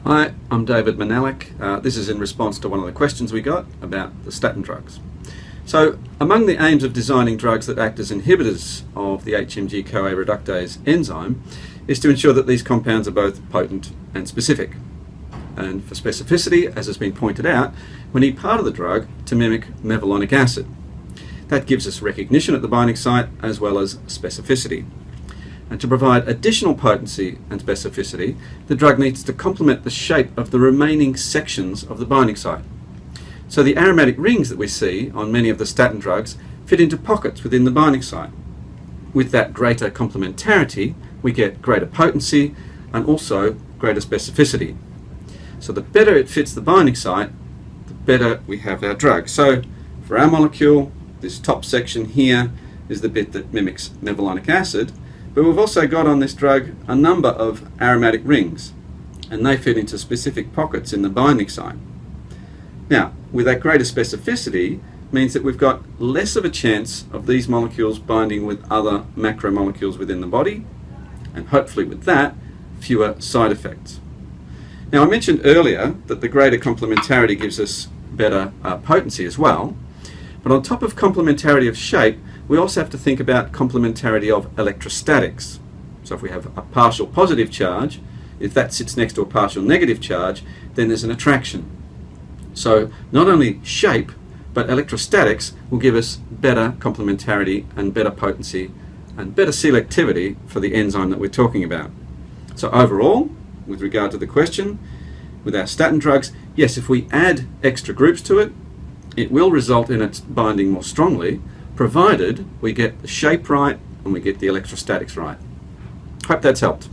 Hi, I'm David Manalik. This is in response to one of the questions we got about the statin drugs. So, among the aims of designing drugs that act as inhibitors of the HMG-CoA reductase enzyme is to ensure that these compounds are both potent and specific. And for specificity, as has been pointed out, we need part of the drug to mimic mevalonic acid. That gives us recognition at the binding site as well as specificity. And to provide additional potency and specificity, the drug needs to complement the shape of the remaining sections of the binding site. So the aromatic rings that we see on many of the statin drugs fit into pockets within the binding site. With that greater complementarity, we get greater potency and also greater specificity. So the better it fits the binding site, the better we have our drug. So for our molecule, this top section here is the bit that mimics mevalonic acid. But we've also got on this drug a number of aromatic rings, and they fit into specific pockets in the binding site. Now, with that greater specificity means that we've got less of a chance of these molecules binding with other macromolecules within the body, and hopefully with that, fewer side effects. Now, I mentioned earlier that the greater complementarity gives us better potency as well, but on top of complementarity of shape, we also have to think about complementarity of electrostatics. So if we have a partial positive charge, if that sits next to a partial negative charge, then there's an attraction. So not only shape, but electrostatics will give us better complementarity and better potency and better selectivity for the enzyme that we're talking about. So overall, with regard to the question, with our statin drugs, yes, if we add extra groups to it, it will result in its binding more strongly, provided we get the shape right and we get the electrostatics right. Hope that's helped.